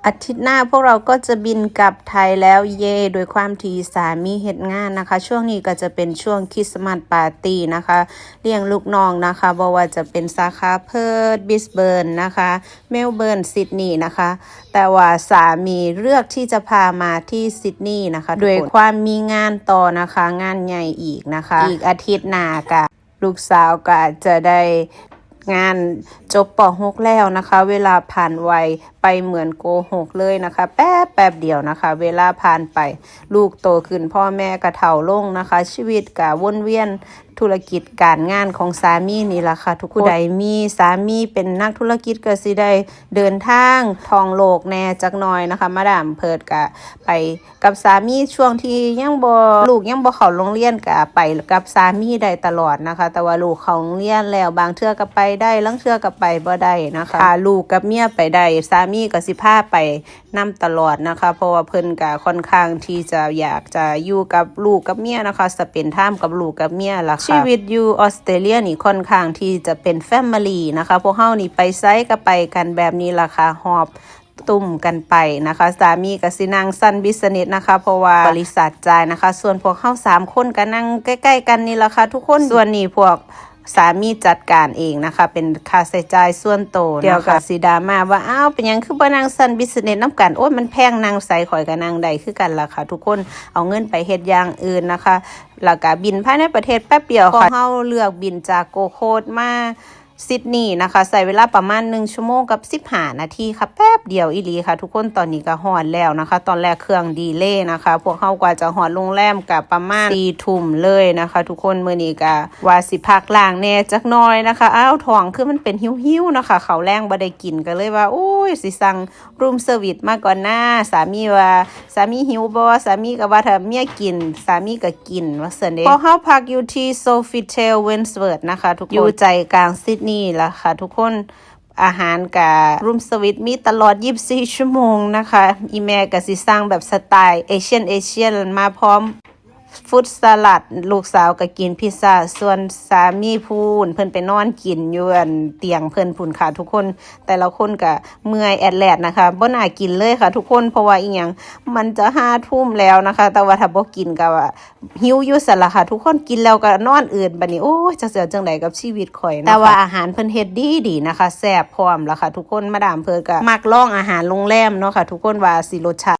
อาทิตย์หน้าพวกเราก็จะบินกลับไทยแล้วเย่โดยความที่สามีเฮ็ดงานนะคะช่วงนี้ก็จะเป็นช่วงคริสต์มาสปาร์ตี้นะคะเลี้ยงลูกน้องนะคะบ่ว่าจะเป็นสาขาเพิร์ธบริสเบิร์นนะคะเมลเบิร์นซิดนีย์นะคะแต่ว่าสามีเลือกที่จะพามาที่ซิดนีย์นะคะโดยความมีงานต่อนะคะงานใหญ่อีกนะคะอีกอาทิตย์หน้าก็ลูกสาวก็จะได้งานจบป.6 แล้วนะคะเวลาผ่านไวไปเหมือนโกหกเลยนะคะแป๊บเดียวนะคะเวลาผ่านไปลูกโตขึ้นพ่อแม่ก็เฒ่าลงนะคะชีวิตก็วนเวียนธุรกิจการงานของสามีนี่ล่ะค่ะทุกคนผู้ใดมีสามีเป็นนักธุรกิจก็สิได้เดินทางท่องโลกแน่จักหน่อยนะคะมาดามเพิร์ดก็ไปกับสามีช่วงที่ลูกยังบ่เข้าโรงเรียนก็ไปกับสามีได้ตลอดนะคะแต่ว่าลูกเข้าโรงเรียนแล้วบางเทื่อก็ไปได้ลางเทื่อก็ไปบ่ได้นะคะพาลูกกับเมียไปได้สามีก็สิพาไปนำตลอดนะคะเพราะว่าเพิ่นก็ค่อนข้างที่จะอยากจะอยู่กับลูกกับเมียนะคะสเปนไทม์กับลูกกับเมียล่ะค่ะชีวิตอยู่ออสเตรเลียนี่ค่อนข้างที่จะเป็นแฟมิลี่นะคะพวกเฮานี่ไปไสก็ไปกันแบบนี้ล่ะค่ะหอบตุ่มกันไปนะคะสามีก็สินั่งซันบิสเนสนะคะเพราะว่าบริษัทจ่ายนะคะส่วนพวกเฮา3คนก็นั่งใกล้ๆกันนี่ล่ะค่ะทุกคนส่วนนี้พวกสามีจัดการเองนะคะเป็นค่าใช้จ่ายส่วนตัวเกี่ยวกับสีดราม่าว่าอ้าวเป็นยังคือบ่นั่งซันบิสเนสน้ำกันโอ้ยมันแพงนั่งใส่ข่อยก็นั่งได้คือกันล่ะค่ะทุกคนเอาเงินไปเฮ็ดอย่างอื่นนะคะแล้วก็บินภายในประเทศแป๊บเดียวค่ะเฮาเลือกบินจากโกโคดมาซิดนีย์นะคะใส่เวลาประมาณ1ชั่วโมงกับ15นาทีค่ะแป๊บเดียวอีหลีค่ะทุกคนตอนนี้ก็ฮอดแล้วนะคะตอนแรกเครื่องดีเลย์นะคะพวกเฮากว่าจะฮอดโรงแรมก็ประมาณ4 ทุ่มเลยนะคะทุกคนมื้อนี้ก็ว่าสิพักล้างแน่จักหน่อยนะคะอ้าวท้องคือมันเป็นหิวๆนะคะข้าวแรงบ่ได้กินก็เลยว่าโอ้ยสิสั่งรูมเซอร์วิสมาก่อนนะสามีว่าสามีหิวบ่สามีก็ว่าถ้าเมียกินสามีก็กินว่าซั่นเด้พอเฮาพักอยู่ที่โซฟิเทลเวนส์เวิร์ธนะคะทุกคนอยู่ใจกลางซิดนี่ล่ะค่ะทุกคนอาหารกับรูมสวิตมีตลอด24ชั่วโมงนะคะอีแม่ก็สิสร้างแบบสไตล์เอเชียนมาพร้อมฟุตสลัดลูกสาวก็กินพิซซ่าส่วนสามีเพิ่นไปนอนกินอยู่เตียงเพิ่นพุ่นค่ะทุกคนแต่ละคนก็เมื่อยแอดแลดนะคะบ่น่ากินเลยค่ะทุกคนเพราะว่าอีหยังมันจะ5 ทุ่มแล้วนะคะแต่ว่าถ้าบ่กินก็ว่าหิวอยู่ซั่นล่ะค่ะทุกคนกินแล้วก็นอนอื่นบัดนี้โอ้ยจักเสียจังไดกับชีวิตข่อยนะคะแต่ว่าอาหารเพิ่นเฮ็ดดีนะคะแซ่บพร้อมล่ะค่ะทุกคนมาดามเพิ่นก็มักลองอาหารโรงแรมเนาะค่ะทุกคนว่าสิรสชาติ